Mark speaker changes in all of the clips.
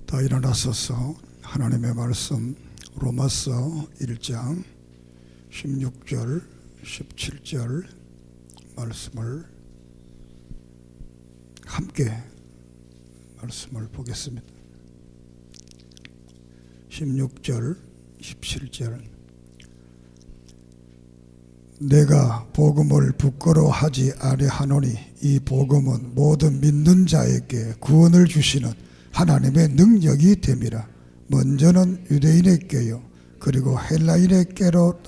Speaker 1: 다 일어나서서 하나님의 말씀 로마서 1장 16절 17절 말씀을 함께 말씀을 보겠습니다. 16절 17절 내가 복음을 부끄러워하지 아니하노니 이 복음은 모든 믿는 자에게 구원을 주시는 하나님의 능력이 됨이라. 먼저는 유대인에게요 그리고 헬라인에게로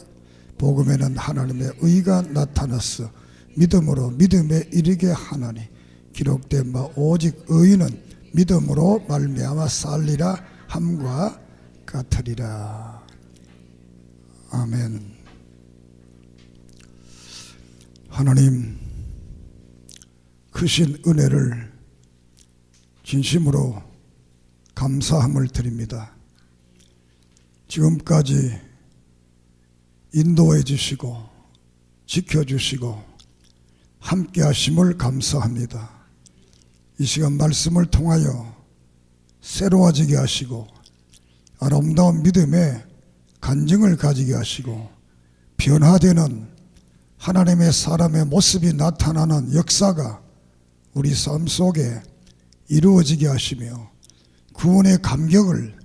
Speaker 1: 복음에는 하나님의 의가 나타났어 믿음으로 믿음에 이르게 하나니 기록된 바 오직 의인은 믿음으로 말미암아 살리라 함과 같으리라. 아멘. 하나님 크신 은혜를 진심으로 감사함을 드립니다. 지금까지 인도해 주시고 지켜주시고 함께 하심을 감사합니다. 이 시간 말씀을 통하여 새로워지게 하시고 아름다운 믿음의 간증을 가지게 하시고 변화되는 하나님의 사람의 모습이 나타나는 역사가 우리 삶 속에 이루어지게 하시며 구원의 감격을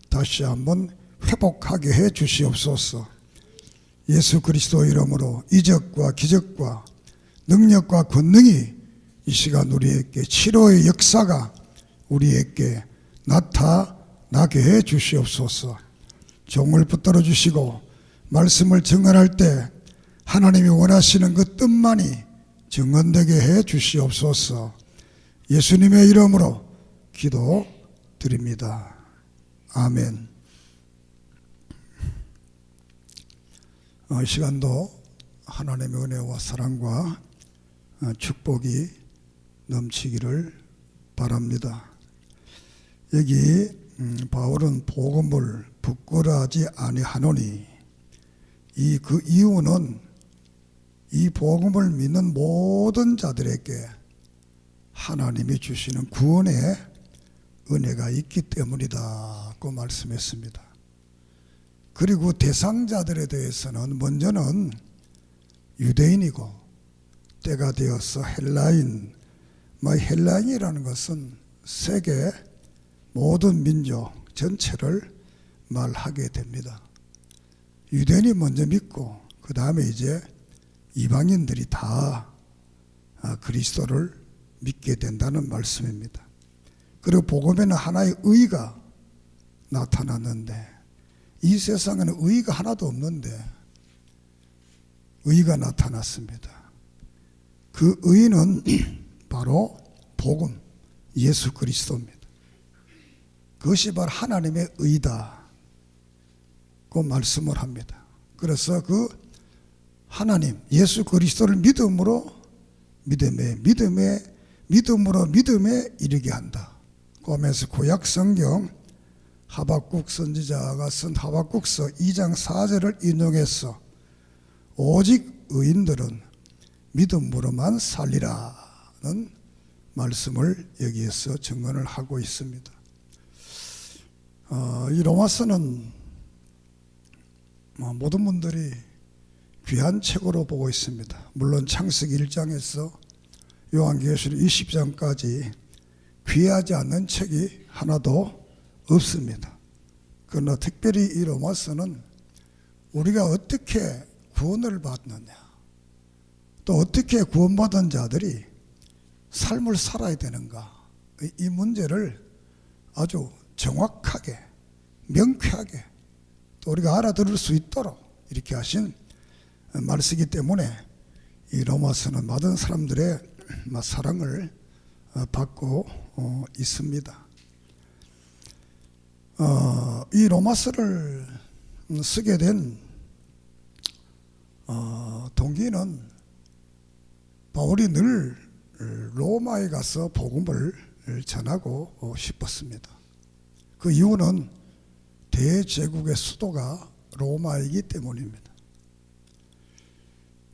Speaker 1: 다시 한번 회복하게 해 주시옵소서. 예수 그리스도 이름으로 이적과 기적과 능력과 권능이 이 시간 우리에게 치료의 역사가 우리에게 나타나게 해 주시옵소서. 종을 붙들어 주시고 말씀을 증언할 때 하나님이 원하시는 그 뜻만이 증언되게 해 주시옵소서. 예수님의 이름으로 기도드립니다. 아멘. 이 시간도 하나님의 은혜와 사랑과 축복이 넘치기를 바랍니다. 여기 바울은 복음을 부끄러워하지 아니하노니 그 이유는 이 복음을 믿는 모든 자들에게 하나님이 주시는 구원의 은혜가 있기 때문이다고 말씀했습니다. 그리고 대상자들에 대해서는 먼저는 유대인이고 때가 되어서 헬라인, 헬라인이라는 것은 세계 모든 민족 전체를 말하게 됩니다. 유대인이 먼저 믿고 그 다음에 이제 이방인들이 다 그리스도를 믿게 된다는 말씀입니다. 그리고 복음에는 하나의 의가 나타났는데 이 세상에는 의가 하나도 없는데 의가 나타났습니다. 그 의는 바로 복음, 예수 그리스도입니다. 그것이 바로 하나님의 의다 고 말씀을 합니다. 그래서 그 하나님 예수 그리스도를 믿음으로 믿음으로 믿음에 이르게 한다 고 하면서 구약 성경 하박국 선지자가 쓴 하박국서 2장 4절을 인용해서 오직 의인들은 믿음으로만 살리라는 말씀을 여기에서 증언을 하고 있습니다. 이 로마서는 모든 분들이 귀한 책으로 보고 있습니다. 물론 창세기 1장에서 요한계시록 20장까지 귀하지 않는 책이 하나도 없습니다. 그러나 특별히 이 로마서는 우리가 어떻게 구원을 받느냐, 또 어떻게 구원받은 자들이 삶을 살아야 되는가, 이 문제를 아주 정확하게 명쾌하게 또 우리가 알아들을 수 있도록 이렇게 하신 말씀이기 때문에 이 로마서는 많은 사람들의 사랑을 받고 있습니다. 이 로마서를 쓰게 된 동기는 바울이 늘 로마에 가서 복음을 전하고 싶었습니다. 그 이유는 대제국의 수도가 로마이기 때문입니다.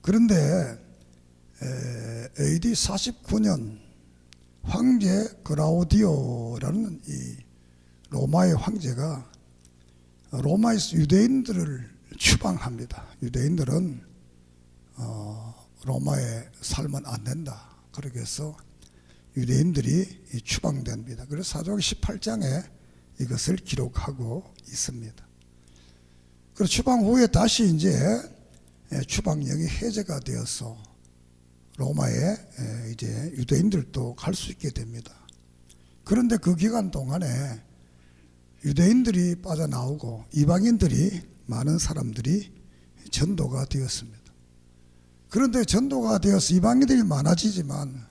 Speaker 1: 그런데 AD 49년 황제 그라우디오라는 이 로마의 황제가 로마에서 유대인들을 추방합니다. 유대인들은 로마에 살면 안 된다. 그렇게 해서 유대인들이 추방됩니다. 그래서 사도행전 18장에 이것을 기록하고 있습니다. 그리고 추방 후에 다시 이제 추방령이 해제가 되어서 로마에 이제 유대인들도 갈 수 있게 됩니다. 그런데 그 기간 동안에 유대인들이 빠져나오고 이방인들이 많은 사람들이 전도가 되었습니다. 그런데 전도가 되어서 이방인들이 많아지지만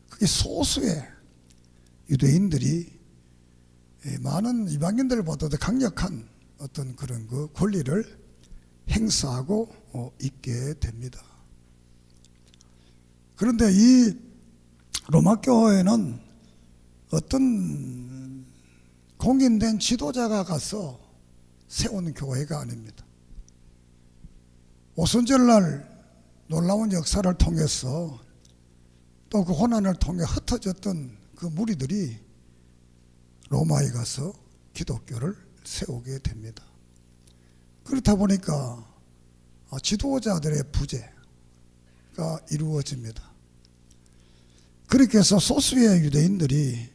Speaker 1: 그게 소수의 유대인들이 많은 이방인들보다도 강력한 어떤 그런 그 권리를 행사하고 있게 됩니다. 그런데 이 로마 교회는 어떤 공인된 지도자가 가서 세운 교회가 아닙니다. 오순절날 놀라운 역사를 통해서 또 그 고난을 통해 흩어졌던 그 무리들이 로마에 가서 기독교를 세우게 됩니다. 그렇다 보니까 지도자들의 부재가 이루어집니다. 그렇게 해서 소수의 유대인들이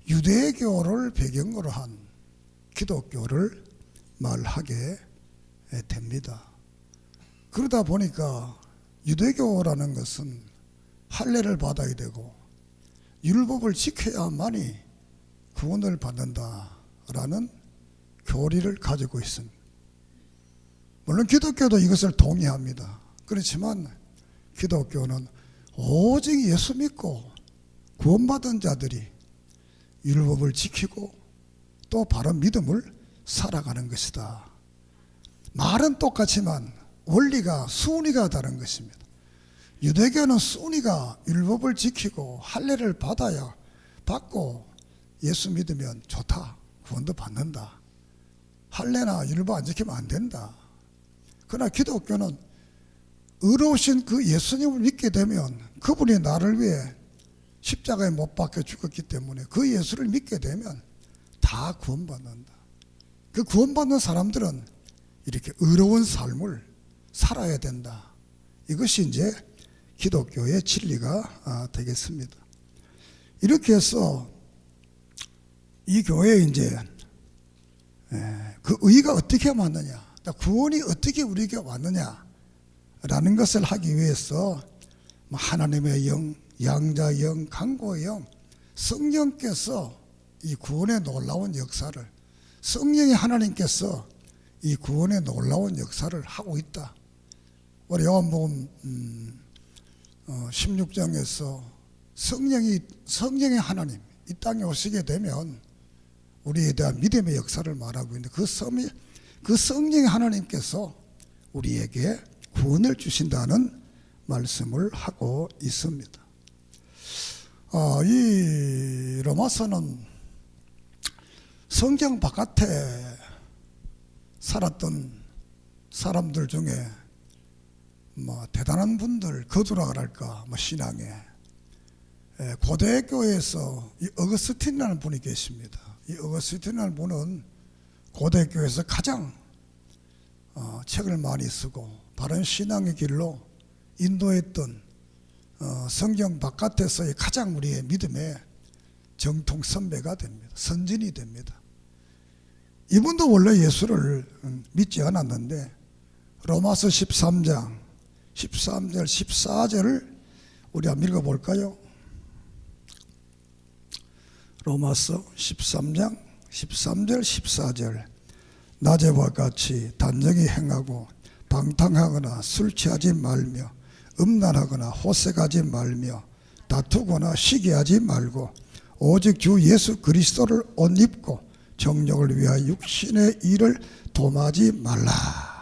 Speaker 1: 유대교를 배경으로 한 기독교를 말하게 됩니다. 그러다 보니까 유대교라는 것은 할례를 받아야 되고 율법을 지켜야만이 구원을 받는다라는 교리를 가지고 있습니다. 물론 기독교도 이것을 동의합니다. 그렇지만 기독교는 오직 예수 믿고 구원받은 자들이 율법을 지키고 또 바른 믿음을 살아가는 것이다. 말은 똑같지만 원리가 순위가 다른 것입니다. 유대교는 순위가 율법을 지키고 할례를 받고 예수 믿으면 좋다. 구원도 받는다. 할례나 율법 안 지키면 안 된다. 그러나 기독교는 의로우신 그 예수님을 믿게 되면 그분이 나를 위해 십자가에 못 박혀 죽었기 때문에 그 예수를 믿게 되면 다 구원받는다. 그 구원받는 사람들은 이렇게 의로운 삶을 살아야 된다. 이것이 이제 기독교의 진리가 되겠습니다. 이렇게 해서 이 교회에 이제 그 의가 어떻게 왔느냐, 구원이 어떻게 우리에게 왔느냐라는 것을 하기 위해서 하나님의 영, 양자 영, 강구의 영, 성령께서 이 구원의 놀라운 역사를, 성령이 하나님께서 이 구원의 놀라운 역사를 하고 있다. 우리 요한복음 16장에서 성령의 하나님 이 땅에 오시게 되면 우리에 대한 믿음의 역사를 말하고 있는데 그 성령의 하나님께서 우리에게 구원을 주신다는 말씀을 하고 있습니다. 이 로마서는 성경 바깥에 살았던 사람들 중에 대단한 분들, 거두라 그럴까, 신앙에 고대 교회에서 이 어거스틴이라는 분이 계십니다. 이 어거스틴이라는 분은 고대 교회에서 가장 책을 많이 쓰고 바른 신앙의 길로 인도했던 성경 바깥에서의 가장 우리의 믿음의 정통 선배가 됩니다. 선진이 됩니다. 이분도 원래 예수를 믿지 않았는데 로마서 13장 13절 14절을 우리 한번 읽어볼까요? 로마서 13장 13절 14절 낮에와 같이 단정히 행하고 방탕하거나 술 취하지 말며 음란하거나 호색하지 말며 다투거나 시기하지 말고 오직 주 예수 그리스도를 옷 입고 정욕을 위하여 육신의 일을 도마지 말라.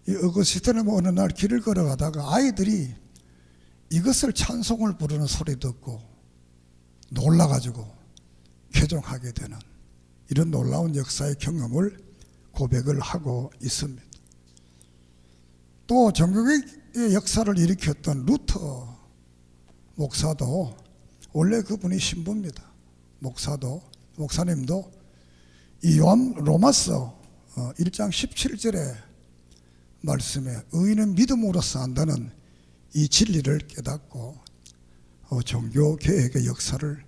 Speaker 1: 이 어거스틴은 어느 날 길을 걸어가다가 아이들이 이것을 찬송을 부르는 소리 듣고 놀라가지고 개종하게 되는 이런 놀라운 역사의 경험을 고백을 하고 있습니다. 또 종교개혁의 역사를 일으켰던 루터 목사도 원래 그분이 신부입니다. 목사도 목사님도 이 로마서 1장 17절의 말씀에 의인은 믿음으로써 한다는 이 진리를 깨닫고 종교 개혁의 역사를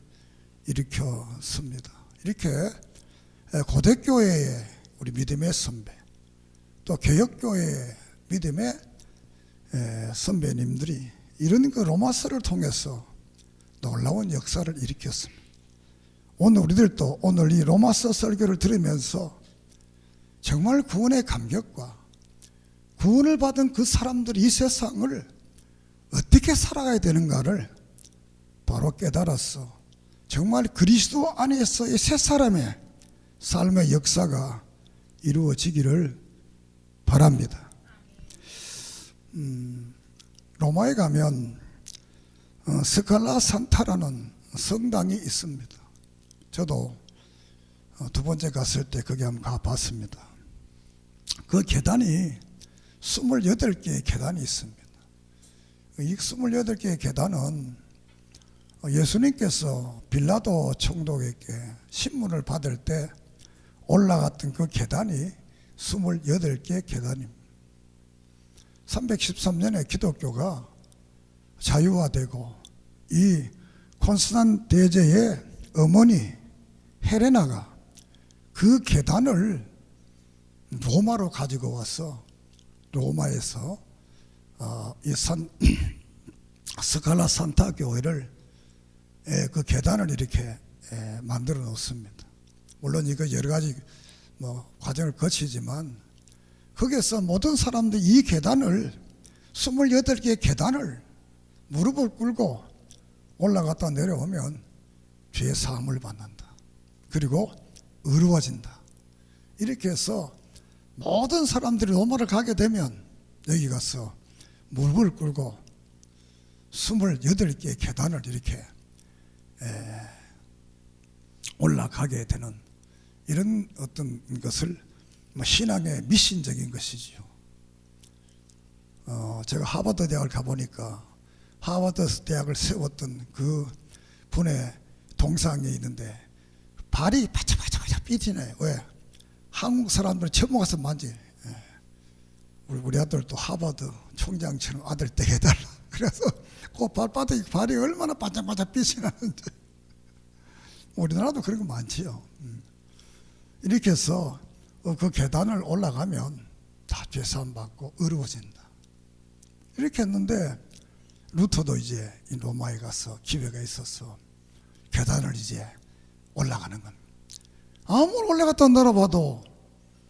Speaker 1: 일으켰습니다. 이렇게 고대교회의 우리 믿음의 선배, 또 개혁교회의 믿음의 선배님들이 이런 그 로마서를 통해서 놀라운 역사를 일으켰습니다. 오늘 우리들도 오늘 이 로마서 설교를 들으면서 정말 구원의 감격과 구원을 받은 그 사람들이 이 세상을 어떻게 살아가야 되는가를 바로 깨달았어. 정말 그리스도 안에서의 새 사람의 삶의 역사가 이루어지기를 바랍니다. 로마에 가면 스칼라 산타라는 성당이 있습니다. 저도 두 번째 갔을 때 거기 한번 가봤습니다. 그 계단이 28개의 계단이 있습니다. 이 28개의 계단은 예수님께서 빌라도 총독에게 신문을 받을 때 올라갔던 그 계단이 28개의 계단입니다. 313년에 기독교가 자유화되고 이 콘스탄 대제의 어머니 헬레나가 그 계단을 로마로 가지고 와서 로마에서 이 스칼라 산타 교회를 그 계단을 이렇게 만들어 놓습니다. 물론 이거 여러 가지 과정을 거치지만 거기에서 모든 사람들이 이 계단을 28개의 계단을 무릎을 꿇고 올라갔다 내려오면 죄 사함을 받는다. 그리고 의로워진다. 이렇게 해서 모든 사람들이 로마를 가게 되면 여기 가서 무릎을 꿇고 28개의 계단을 이렇게 올라가게 되는 이런 어떤 것을 신앙의 미신적인 것이지요. 제가 하버드 대학을 가보니까 하버드 대학을 세웠던 그 분의 동상이 있는데 발이 바짝바짝 삐지네. 왜? 한국 사람들은 처음 가서 만지. 우리 아들도 하버드 총장처럼 아들 댁 해달라. 그래서 그 발바닥이 발이 얼마나 바짝바짝 삐지나는지. 우리나라도 그런 거 많지요. 이렇게 해서 그 계단을 올라가면 다 죄사함 받고 의로워진다. 이렇게 했는데 루터도 이제 로마에 가서 기회가 있어서 계단을 이제 올라가는 겁니다. 아무리 올라갔다 내려봐도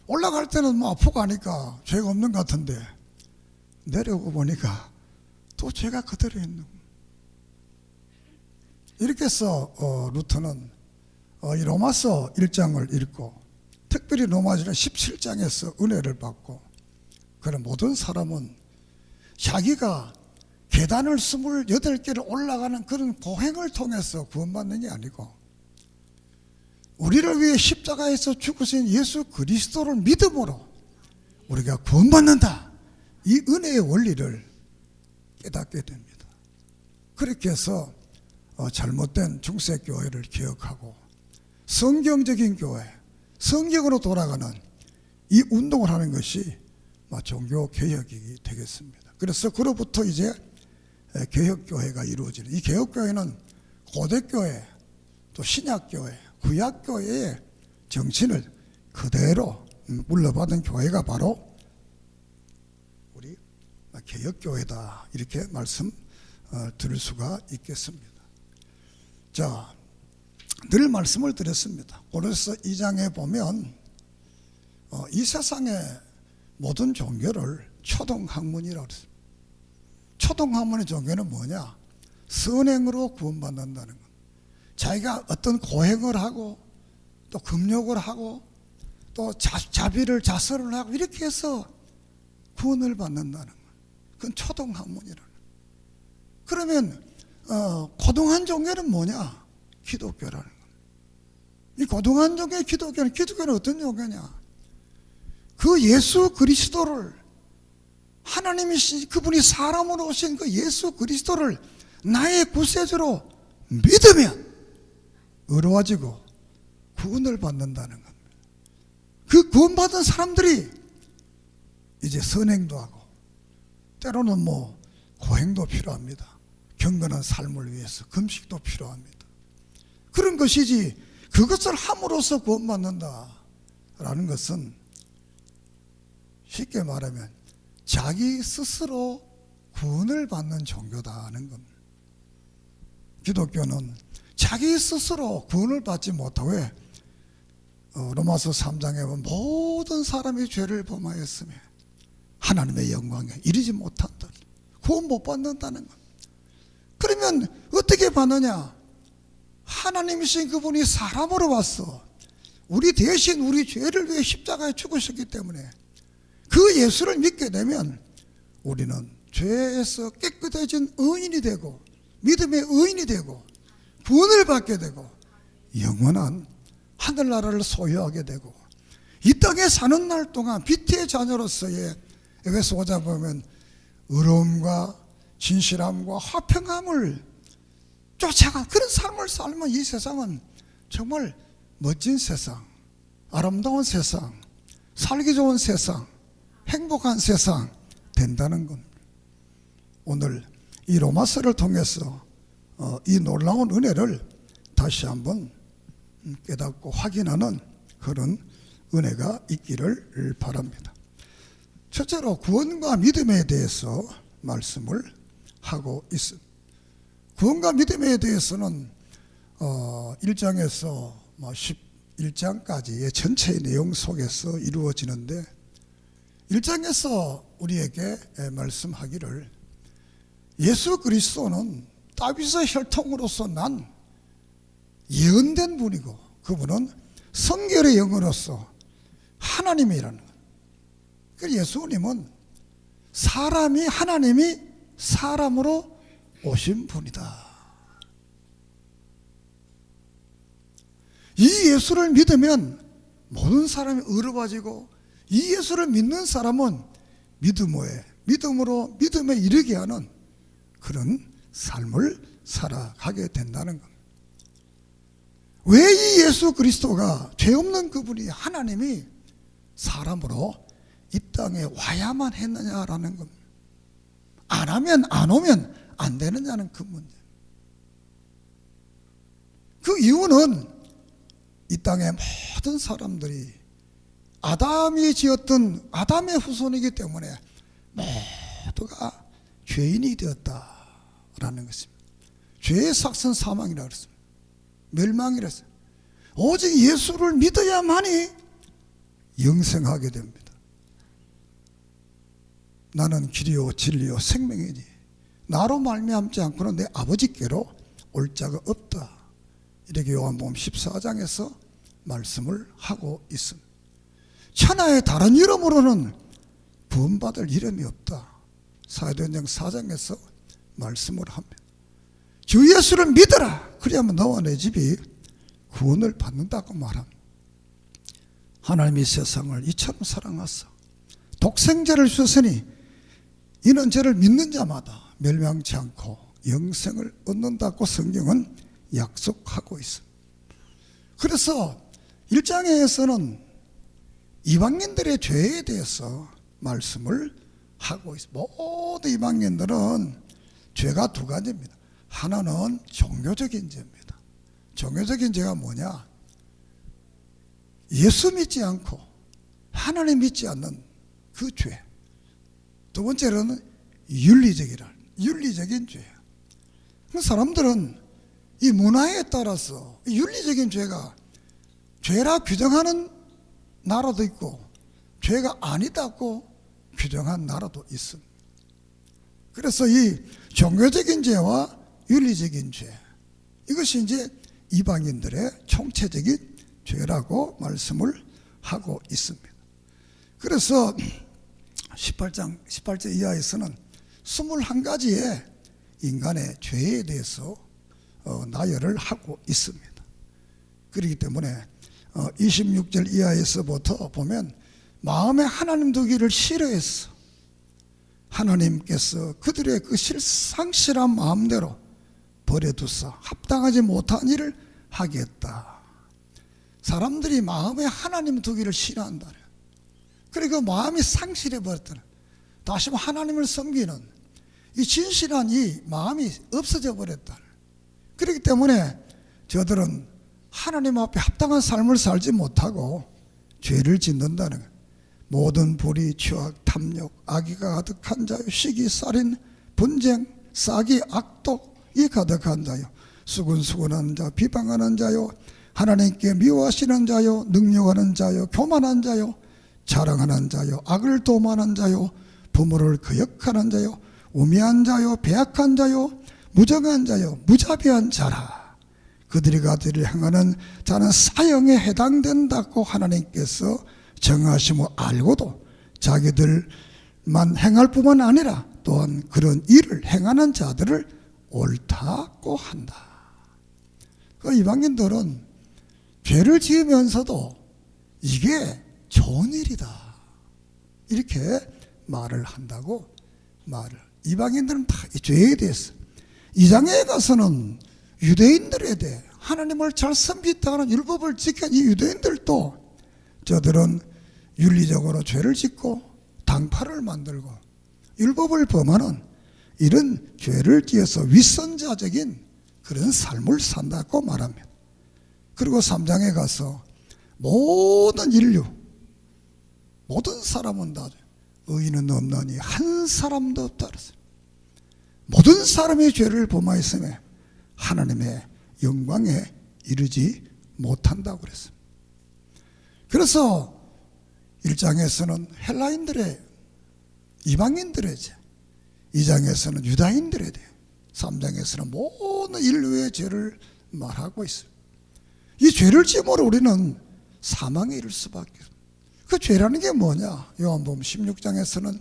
Speaker 1: 올라갈 때는 아프고 하니까 죄가 없는 것 같은데 내려오고 보니까 또 죄가 그대로 있는 겁니다. 이렇게 해서 루터는 이 로마서 1장을 읽고 특별히 로마서 17장에서 은혜를 받고 그런 모든 사람은 자기가 계단을 28개를 올라가는 그런 고행을 통해서 구원받는 게 아니고 우리를 위해 십자가에서 죽으신 예수 그리스도를 믿음으로 우리가 구원받는다. 이 은혜의 원리를 깨닫게 됩니다. 그렇게 해서 잘못된 중세교회를 기억하고 성경적인 교회, 성경으로 돌아가는 이 운동을 하는 것이 종교개혁이 되겠습니다. 그래서 그로부터 이제 개혁교회가 이루어지는 이 개혁교회는 고대교회 또 신약교회 구약교회의 정신을 그대로 물려받은 교회가 바로 우리 개혁교회다 이렇게 말씀 드릴 수가 있겠습니다. 자, 늘 말씀을 드렸습니다. 고린도서 2장에 보면 이 세상의 모든 종교를 초등학문이라고 했습니다. 초등학문의 종교는 뭐냐? 선행으로 구원받는다는 것. 자기가 어떤 고행을 하고 또 금욕을 하고 또 자비를 자설을 하고 이렇게 해서 구원을 받는다는 것. 그건 초등학문이라는 것. 그러면 고등한 종교는 뭐냐? 기독교라는 것. 이 고등한 종교의 기독교는 어떤 종교냐? 그 예수 그리스도를 하나님이신 그분이 사람으로 오신 그 예수 그리스도를 나의 구세주로 믿으면 의로워지고 구원을 받는다는 겁니다. 그 구원받은 사람들이 이제 선행도 하고 때로는 고행도 필요합니다. 경건한 삶을 위해서 금식도 필요합니다. 그런 것이지 그것을 함으로써 구원받는다라는 것은 쉽게 말하면 자기 스스로 구원을 받는 종교다는 겁니다. 기독교는 자기 스스로 구원을 받지 못하고 왜? 로마서 3장에 보면 모든 사람이 죄를 범하였으며 하나님의 영광에 이르지 못한다. 구원 못 받는다는 것. 그러면 어떻게 받느냐? 하나님이신 그분이 사람으로 왔어. 우리 대신 우리 죄를 위해 십자가에 죽으셨기 때문에 그 예수를 믿게 되면 우리는 죄에서 깨끗해진 의인이 되고 믿음의 의인이 되고 구원을 받게 되고 영원한 하늘나라를 소유하게 되고 이 땅에 사는 날 동안 빛의 자녀로서의 에베소 5장 보면 의로움과 진실함과 화평함을 쫓아간 그런 삶을 살면 이 세상은 정말 멋진 세상, 아름다운 세상, 살기 좋은 세상, 행복한 세상 된다는 겁니다. 오늘 이 로마서를 통해서 이 놀라운 은혜를 다시 한번 깨닫고 확인하는 그런 은혜가 있기를 바랍니다. 첫째로 구원과 믿음에 대해서 말씀을 하고 있습니다. 구원과 믿음에 대해서는 1장에서 11장까지의 전체의 내용 속에서 이루어지는데 1장에서 우리에게 말씀하기를 예수 그리스도는 다윗의 혈통으로서 난 예언된 분이고 그분은 성결의 영으로서 하나님이라는 것. 그래서 예수님은 사람이 하나님이 사람으로 오신 분이다. 이 예수를 믿으면 모든 사람이 의로워지고 이 예수를 믿는 사람은 믿음으로 믿음에 이르게 하는 그런 삶을 살아가게 된다는 것. 왜 이 예수 그리스도가 죄 없는 그분이 하나님이 사람으로 이 땅에 와야만 했느냐라는 겁니다. 안 오면 안 되느냐는 그 문제. 그 이유는 이 땅의 모든 사람들이 아담이 지었던 아담의 후손이기 때문에 모두가 죄인이 되었다라는 것입니다. 죄의 삭선 사망이라고 그랬습니다. 멸망이라 했어요. 오직 예수를 믿어야만이 영생하게 됩니다. 나는 길이요 진리요 생명이니 나로 말미암지 않고는 내 아버지께로 올 자가 없다. 이렇게 요한복음 14장에서 말씀을 하고 있습니다. 천하의 다른 이름으로는 구원받을 이름이 없다. 사도행전 4장에서 말씀을 합니다. 주 예수를 믿어라. 그래야만 너와 내 집이 구원을 받는다고 말합니다. 하나님이 세상을 이처럼 사랑하사 독생자를 주셨으니 이는 저를 믿는 자마다 멸망치 않고 영생을 얻는다고 성경은 약속하고 있습니다. 그래서 1장에서는 이방인들의 죄에 대해서 말씀을 하고 있습니다. 모든 이방인들은 죄가 두 가지입니다. 하나는 종교적인 죄입니다. 종교적인 죄가 뭐냐? 예수 믿지 않고 하나님 믿지 않는 그 죄. 두 번째로는 윤리적인 죄예요. 그 사람들은 이 문화에 따라서 윤리적인 죄가 죄라 규정하는 나라도 있고 죄가 아니다고 규정한 나라도 있습니다. 그래서 이 종교적인 죄와 윤리적인 죄, 이것이 이제 이방인들의 총체적인 죄라고 말씀을 하고 있습니다. 그래서 18절 이하에서는 21가지의 인간의 죄에 대해서 나열을 하고 있습니다. 그렇기 때문에 26절 이하에서부터 보면 마음에 하나님 두기를 싫어했어. 하나님께서 그들의 그 상실한 마음대로 버려두사 합당하지 못한 일을 하겠다. 사람들이 마음에 하나님 두기를 싫어한다. 그리고 마음이 상실해버렸다. 다시 한번 하나님을 섬기는 이 진실한 이 마음이 없어져 버렸다. 그렇기 때문에 저들은 하나님 앞에 합당한 삶을 살지 못하고 죄를 짓는다는 거예요. 모든 불의, 추악, 탐욕, 악의가 가득한 자요, 시기, 살인, 분쟁, 사기, 악독이 가득한 자요, 수근수근한 자, 비방하는 자요, 하나님께 미워하시는 자요, 능욕하는 자요, 교만한 자요, 자랑하는 자요, 악을 도모하는 자요, 부모를 거역하는 자요, 우매한 자요, 배악한 자요, 무정한 자요, 무자비한 자라. 그들이 행하는 자는 사형에 해당된다고 하나님께서 정하심을 알고도 자기들만 행할 뿐만 아니라 또한 그런 일을 행하는 자들을 옳다고 한다. 그 이방인들은 죄를 지으면서도 이게 좋은 일이다 이렇게 말을 한다고 말을. 이방인들은 다 이 죄에 대해서 2장에 가서는 유대인들에 대해 하나님을 잘 섬기다는 율법을 지킨 이 유대인들도 저들은 윤리적으로 죄를 짓고 당파를 만들고 율법을 범하는 이런 죄를 지어서 위선자적인 그런 삶을 산다고 말합니다. 그리고 3장에 가서 모든 인류, 모든 사람은 다 의인은 없나니 한 사람도 없다 그랬어요. 모든 사람이 죄를 범하였으며 하나님의 영광에 이르지 못한다고 그랬어요. 그래서 1장에서는 헬라인들의 이방인들의 죄, 2장에서는 유다인들에 대해, 3장에서는 모든 인류의 죄를 말하고 있어요. 이 죄를 지음으로 우리는 사망에 이를 수밖에 없어요. 그 죄라는 게 뭐냐? 요한복음 16장에서는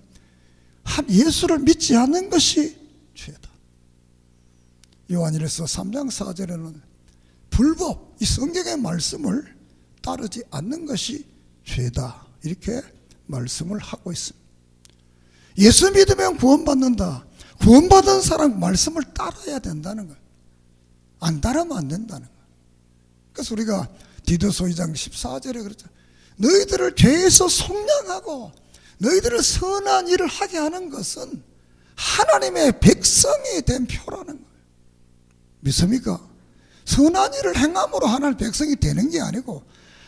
Speaker 1: 예수를 믿지 않는 것이 죄다. 요한일서 3장 4절에는 불법, 이 성경의 말씀을 따르지 않는 것이 죄다 이렇게 말씀을 하고 있습니다. 예수 믿으면 구원받는다. 구원받은 사람 말씀을 따라야 된다는 거예요. 안 따르면 안 된다는 거예요. 그래서 우리가 디도서 2장 14절에 그렇죠. 너희들을 죄에서 속량하고 너희들을 선한 일을 하게 하는 것은 하나님의 백성이 된 표라는 거예요. 믿습니까? 선한 일을 행함으로 하나님의 백성이 되는 게 아니고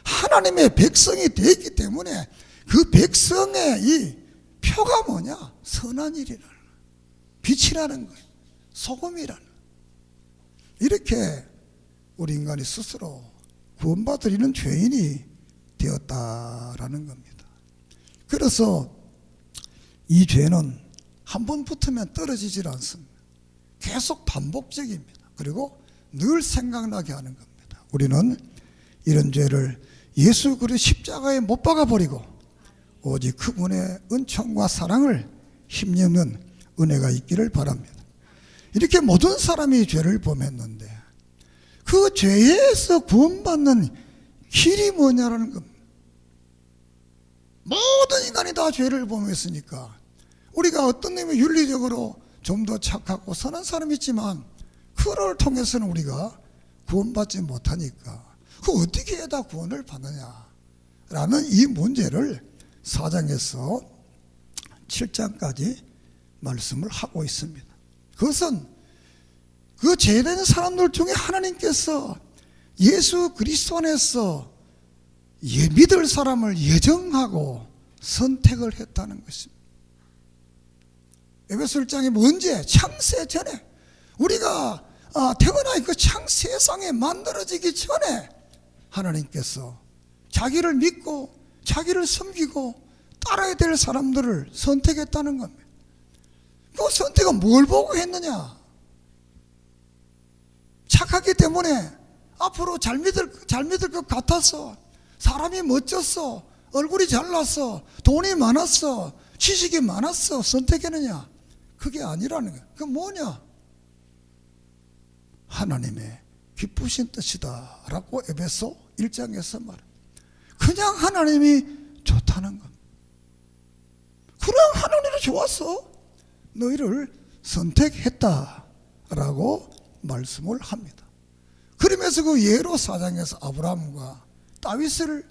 Speaker 1: 하나님의 백성이 되기 때문에 그 백성의 이 표가 뭐냐? 선한 일이라는 거예요. 빛이라는 거예요. 소금이라는 거예요. 이렇게 우리 인간이 스스로 구원받으려는 죄인이 되었다라는 겁니다. 그래서 이 죄는 한 번 붙으면 떨어지질 않습니다. 계속 반복적입니다. 그리고 늘 생각나게 하는 겁니다. 우리는 이런 죄를 예수 그리스도의 십자가에 못 박아버리고 오직 그분의 은총과 사랑을 힘입는 은혜가 있기를 바랍니다. 이렇게 모든 사람이 죄를 범했는데 그 죄에서 구원받는 길이 뭐냐라는 겁니다. 모든 인간이 다 죄를 범했으니까 우리가 어떤 의미 윤리적으로 좀 더 착하고 선한 사람이 있지만 그를 통해서는 우리가 구원받지 못하니까 그 어떻게 해야 다 구원을 받느냐라는 이 문제를 4장에서 7장까지 말씀을 하고 있습니다. 그것은 그 죄된 사람들 중에 하나님께서 예수 그리스도 안에서 믿을 사람을 예정하고 선택을 했다는 것입니다. 에베소 1장에 언제? 창세 전에 우리가 태어나 그 세상에 만들어지기 전에 하나님께서 자기를 믿고 자기를 섬기고 따라야 될 사람들을 선택했다는 겁니다. 그 선택은 뭘 보고 했느냐? 착하기 때문에 앞으로 잘 믿을 것 같아서 사람이 멋졌어, 얼굴이 잘났어, 돈이 많았어, 지식이 많았어 선택했느냐? 그게 아니라는 거예요. 그게 뭐냐? 하나님의 기쁘신 뜻이다 라고 에베소 1장에서 말해요. 그냥 하나님이 좋다는 겁니다. 그냥 하나님이 좋아서 너희를 선택했다 라고 말씀을 합니다. 그러면서 그 예로 4장에서 아브라함과 다윗을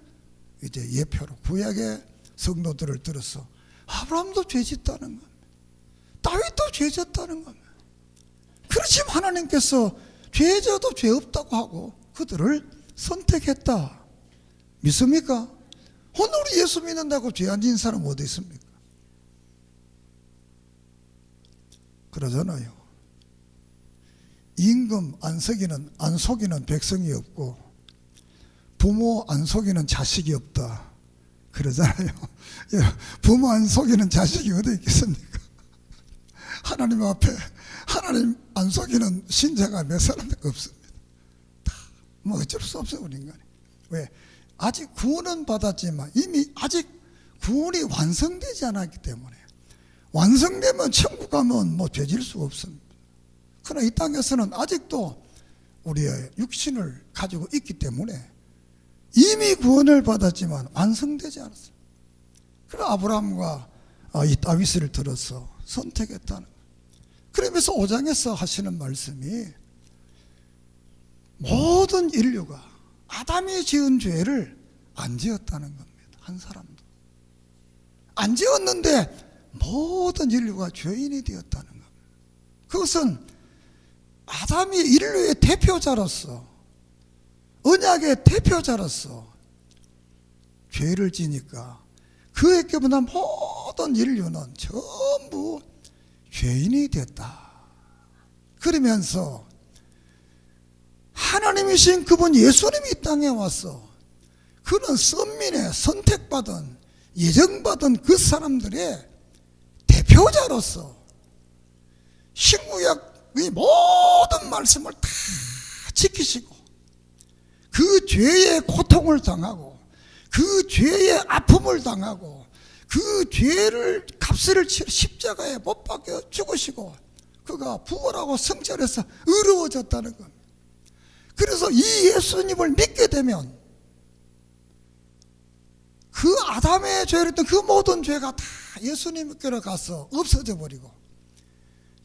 Speaker 1: 이제 예표로 구약의 성도들을 들어서 아브라함도 죄짓다는 겁니다. 다윗도 죄졌다는 겁니다. 그렇지만 하나님께서 죄져도 죄 없다고 하고 그들을 선택했다. 믿습니까? 오늘 우리 예수 믿는다고 죄 안 지은 사람 어디 있습니까? 그러잖아요. 임금 안 속이는 백성이 없고 부모 안 속이는 자식이 없다. 그러잖아요. 부모 안 속이는 자식이 어디 있겠습니까? 하나님 앞에 하나님 안 속이는 신자가 몇 사람밖에 없습니다. 다 뭐 어쩔 수 없어요, 우리 인간이. 왜? 아직 구원은 받았지만 이미 아직 구원이 완성되지 않았기 때문에, 완성되면 천국 가면 뭐 죄질 수가 없습니다. 그러나 이 땅에서는 아직도 우리의 육신을 가지고 있기 때문에 이미 구원을 받았지만 완성되지 않았어요. 그래서 아브라함과 이 다윗을 들어서 선택했다는 거예요. 그러면서 5장에서 하시는 말씀이 모든 인류가 아담이 지은 죄를 안 지었다는 겁니다. 한 사람도 안 지었는데 모든 인류가 죄인이 되었다는 겁니다. 그것은 아담이 인류의 대표자로서, 언약의 대표자로서 죄를 지니까 그에 껴보는 모든 인류는 전부 죄인이 됐다. 그러면서 하나님이신 그분 예수님이 이 땅에 와서 그는 선민의 선택받은 예정받은 그 사람들의 대표자로서 신구약의 모든 말씀을 다 지키시고 그 죄의 고통을 당하고 그 죄의 아픔을 당하고 그 죄를 값을 치러 십자가에 못 박혀 죽으시고 그가 부활하고 성찰해서 의로워졌다는 겁니다. 그래서 이 예수님을 믿게 되면 그 아담의 죄였던 그 모든 죄가 다 예수님께로 가서 없어져 버리고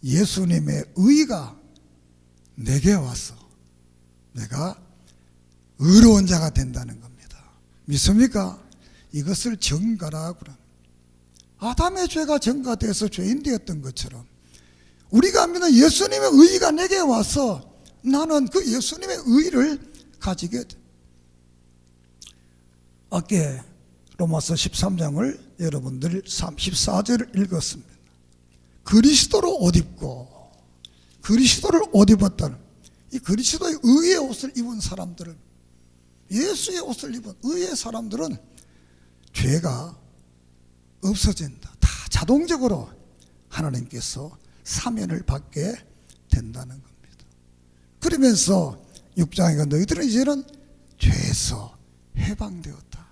Speaker 1: 예수님의 의가 내게 와서 내가 의로운 자가 된다는 겁니다. 믿습니까? 이것을 정가라고 합니다. 아담의 죄가 정가돼서 죄인 되었던 것처럼 우리가 믿는 예수님의 의가 내게 와서 나는 그 예수님의 의를 가지게 돼. 아까 로마서 13장을 여러분들 14절을 읽었습니다. 그리스도로 옷 입고 그리스도를 옷 입었다는, 이 그리스도의 의의 옷을 입은 사람들은, 예수의 옷을 입은 의의 사람들은 죄가 없어진다. 다 자동적으로 하나님께서 사면을 받게 된다는 겁니다. 그러면서 6장에 너희들은 이제는 죄에서 해방되었다.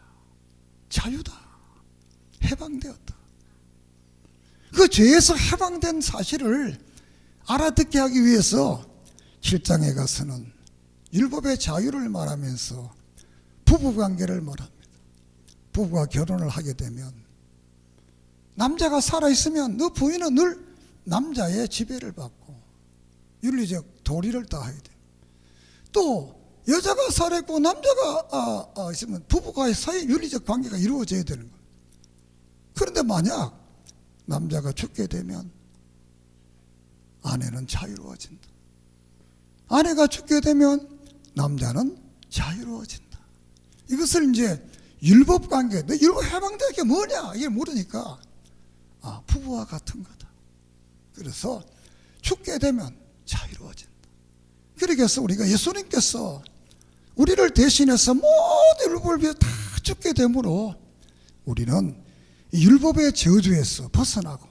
Speaker 1: 자유다. 해방되었다. 그 죄에서 해방된 사실을 알아듣게 하기 위해서 7장에 가서는 율법의 자유를 말하면서 부부관계를 말합니다. 부부가 결혼을 하게 되면 남자가 살아있으면 너 부인은 늘 남자의 지배를 받고 윤리적 도리를 다해야 돼. 또 여자가 살아있고 남자가 있으면 부부가의 사이 윤리적 관계가 이루어져야 되는 거예요. 그런데 만약 남자가 죽게 되면 아내는 자유로워진다. 아내가 죽게 되면 남자는 자유로워진다. 이것을 이제 율법 관계, 너 율법 해방된 게 뭐냐 이게 물으니까 부부와 같은 거다. 그래서 죽게 되면 자유로워진다. 그래서 우리가 예수님께서 우리를 대신해서 모든 율법을 위해 다 죽게 되므로 우리는 율법의 저주에서 벗어나고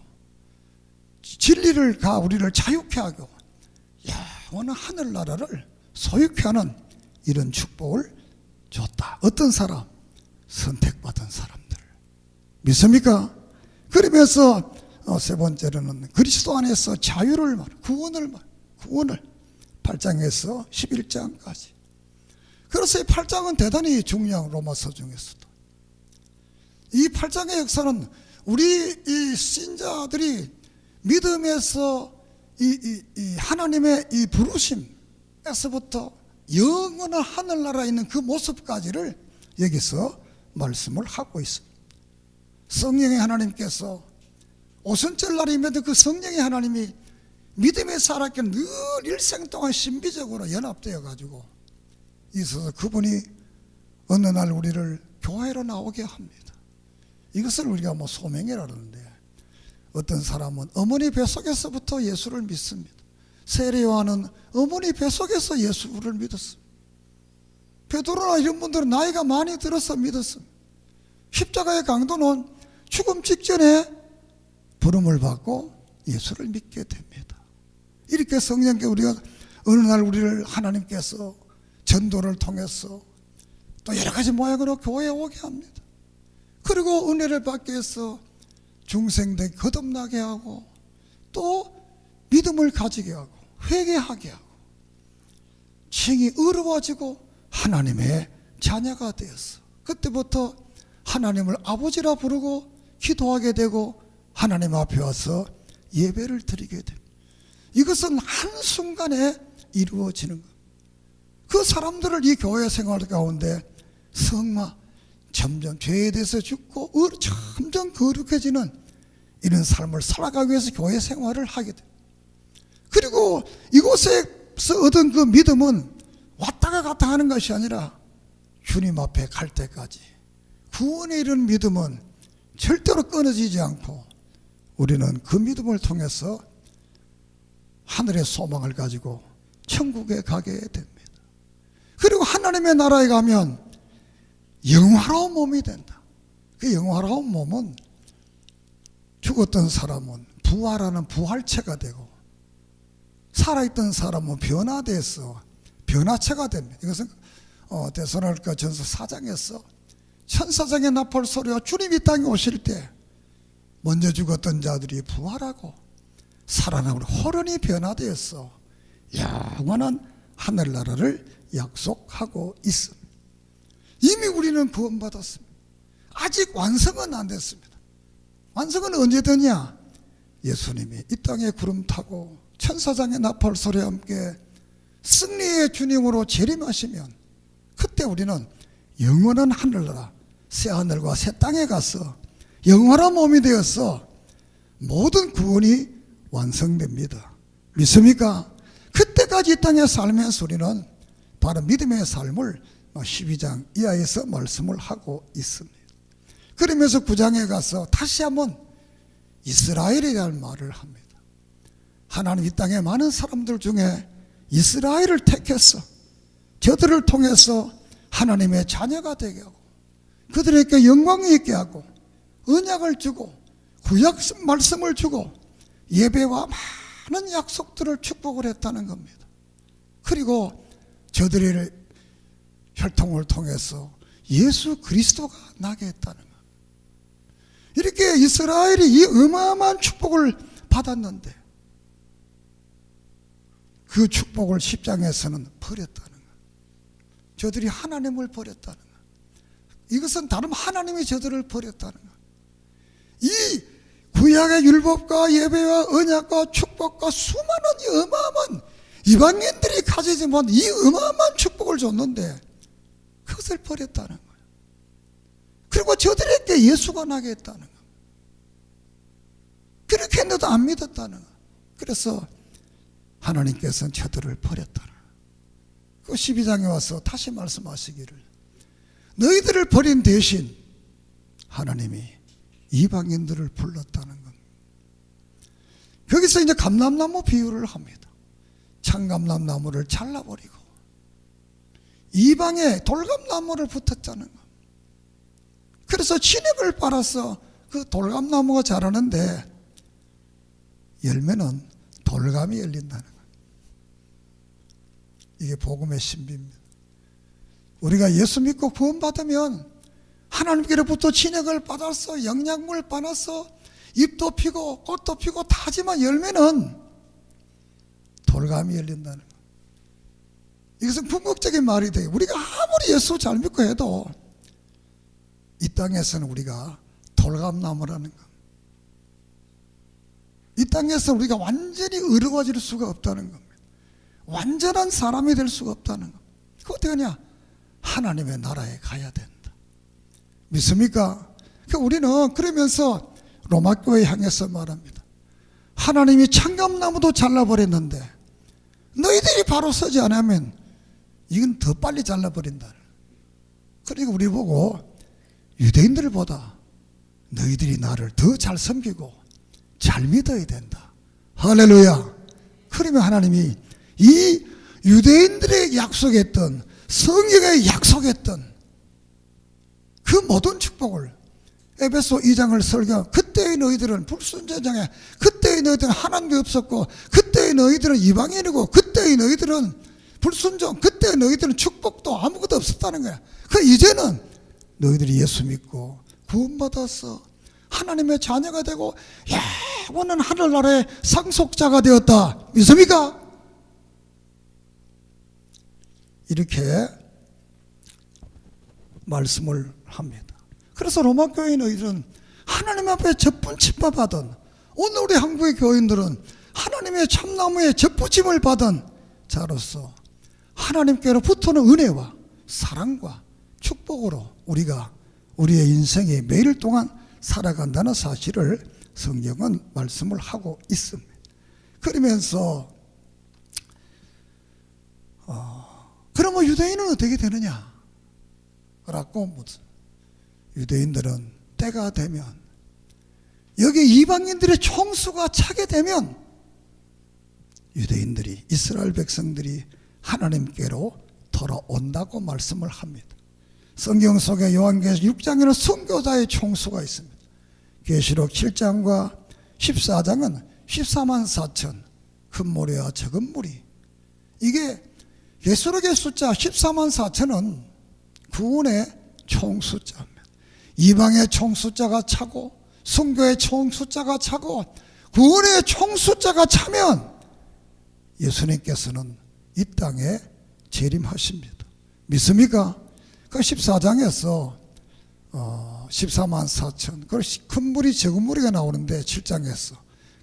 Speaker 1: 진리를 가 우리를 자유케 하고 영원한 하늘나라를 소유케 하는 이런 축복을 줬다. 어떤 사람? 선택받은 사람들. 믿습니까? 그러면서 세 번째로는 그리스도 안에서 자유를 말, 구원을 8장에서 11장까지. 그래서 이 8장은 대단히 중요한 로마서 중에서도. 이 8장의 역사는 우리 이 신자들이 믿음에서 이 하나님의 이 부르심에서부터 영원한 하늘나라에 있는 그 모습까지를 여기서 말씀을 하고 있습니다. 성령의 하나님께서 오순절 날이면 그 성령의 하나님이 믿음의 사람께 늘 일생 동안 신비적으로 연합되어 가지고 있어서 그분이 어느 날 우리를 교회로 나오게 합니다. 이것을 우리가 소명이라 그러는데, 어떤 사람은 어머니 뱃속에서부터 예수를 믿습니다. 세례 요한은 어머니 뱃속에서 예수를 믿었습니다. 베드로나 이런 분들은 나이가 많이 들어서 믿었습니다. 십자가의 강도는 죽음 직전에 부름을 받고 예수를 믿게 됩니다. 이렇게 성령께 우리가 어느 날 우리를 하나님께서 전도를 통해서 또 여러 가지 모양으로 교회에 오게 합니다. 그리고 은혜를 받게 해서 중생되게 거듭나게 하고 또 믿음을 가지게 하고 회개하게 하고 칭이 의로워지고 하나님의 자녀가 되었어. 그때부터 하나님을 아버지라 부르고 기도하게 되고 하나님 앞에 와서 예배를 드리게 됩니다. 이것은 한순간에 이루어지는 것. 그 사람들을 이 교회 생활 가운데 성마, 점점 죄에 대해서 죽고 점점 거룩해지는 이런 삶을 살아가기 위해서 교회 생활을 하게 됩니다. 그리고 이곳에서 얻은 그 믿음은 왔다가 갔다 하는 것이 아니라 주님 앞에 갈 때까지 구원에 이르는 믿음은 절대로 끊어지지 않고 우리는 그 믿음을 통해서 하늘의 소망을 가지고 천국에 가게 됩니다. 그리고 하나님의 나라에 가면 영화로운 몸이 된다. 그 영화로운 몸은 죽었던 사람은 부활하는 부활체가 되고 살아있던 사람은 변화돼서 변화체가 됩니다. 이것은 데살로니가 전서 4장에서 천사장의 나팔 소리와 주님이 땅에 오실 때 먼저 죽었던 자들이 부활하고 살아나고 호련히 변화되어서 영원한 하늘나라를 약속하고 있습니다. 이미 우리는 구원받았습니다. 아직 완성은 안 됐습니다. 완성은 언제 되냐? 예수님이 이 땅에 구름 타고 천사장의 나팔 소리와 함께 승리의 주님으로 재림하시면 그때 우리는 영원한 하늘나라 새 하늘과 새 땅에 가서 영원한 몸이 되어서 모든 구원이 완성됩니다. 믿습니까? 그때까지 이 땅에 살면서 우리는 바로 믿음의 삶을 12장 이하에서 말씀을 하고 있습니다. 그러면서 9장에 가서 다시 한번 이스라엘에 대한 말을 합니다. 하나님 이 땅에 많은 사람들 중에 이스라엘을 택해서 저들을 통해서 하나님의 자녀가 되게 하고 그들에게 영광이 있게 하고 언약을 주고 구약 말씀을 주고 예배와 많은 약속들을 축복을 했다는 겁니다. 그리고 저들의 혈통을 통해서 예수 그리스도가 나게 했다는 것. 이렇게 이스라엘이 이 어마어마한 축복을 받았는데 그 축복을 10장에서는 버렸다는 것. 저들이 하나님을 버렸다는 것. 이것은 다름 하나님이 저들을 버렸다는 것. 이 구약의 율법과 예배와 언약과 축복과 수많은 이 어마어마한 이방인들이 가지지 못한 이 어마어마한 축복을 줬는데 그것을 버렸다는 거예요. 그리고 저들에게 예수가 나게 했다는 거예요. 그렇게 했는데도 안 믿었다는 거예요. 그래서 하나님께서는 저들을 버렸다는 거예요. 그 12장에 와서 다시 말씀하시기를 너희들을 버린 대신 하나님이 이방인들을 불렀다는 겁니다. 거기서 이제 감람나무 비유를 합니다. 참감람나무를 잘라버리고 이방에 돌감나무를 붙였다는 것. 그래서 진액을 빨아서 그 돌감나무가 자라는데 열매는 돌감이 열린다는 것. 이게 복음의 신비입니다. 우리가 예수 믿고 구원받으면 하나님께로부터 진액을 받아서 영양분을 받아서 잎도 피고 꽃도 피고 다 하지만 열매는 돌감이 열린다는 것. 이것은 궁극적인 말이 돼요. 우리가 아무리 예수 잘 믿고 해도 이 땅에서는 우리가 돌감나무라는 것. 이 땅에서 우리가 완전히 의로워질 수가 없다는 겁니다. 완전한 사람이 될 수가 없다는 것. 그거 어떻게 하냐? 하나님의 나라에 가야 된다. 믿습니까? 우리는 그러면서 로마 교회 향해서 말합니다. 하나님이 참감나무도 잘라버렸는데 너희들이 바로 서지 않으면 이건 더 빨리 잘라버린다. 그러니까 우리 보고 유대인들보다 너희들이 나를 더 잘 섬기고 잘 믿어야 된다. 할렐루야. 그러면 하나님이 이 유대인들의 약속했던, 성경에 약속했던 그 모든 축복을, 에베소 2장을 설교, 그때의 너희들은 불순종에, 그때의 너희들은 하나님도 없었고, 그때의 너희들은 이방인이고, 그때의 너희들은 불순종, 그때의 너희들은 축복도 아무것도 없었다는 거야. 이제는 너희들이 예수 믿고 구원받아서 하나님의 자녀가 되고 영원한 하늘나라의 상속자가 되었다. 믿습니까? 이렇게 말씀을 합니다. 그래서 로마 교회 너희들은 하나님 앞에 접붙임을 받은, 오늘 우리 한국의 교인들은 하나님의 참나무에 접붙임을 받은 자로서 하나님께로부터는 은혜와 사랑과 축복으로 우리가 우리의 인생에 매일 동안 살아간다는 사실을 성경은 말씀을 하고 있습니다. 그러면서 그러면 유대인은 어떻게 되느냐? 라고 묻습니다. 유대인들은 때가 되면, 여기 이방인들의 총수가 차게 되면 유대인들이, 이스라엘 백성들이 하나님께로 돌아온다고 말씀을 합니다. 성경 속에 요한계시록 6장에는 선교자의 총수가 있습니다. 계시록 7장과 14장은 14만 4천, 큰 무리와 적은 무리. 이게 계시록의 숫자 14만 4천은 구원의 총숫자입니다. 이방의 총숫자가 차고, 선교의 총숫자가 차고, 구원의 총숫자가 차면 예수님께서는 이 땅에 재림하십니다. 믿습니까? 그 14장에서 14만 4천, 큰 무리 적은 무리가 나오는데 7장에서,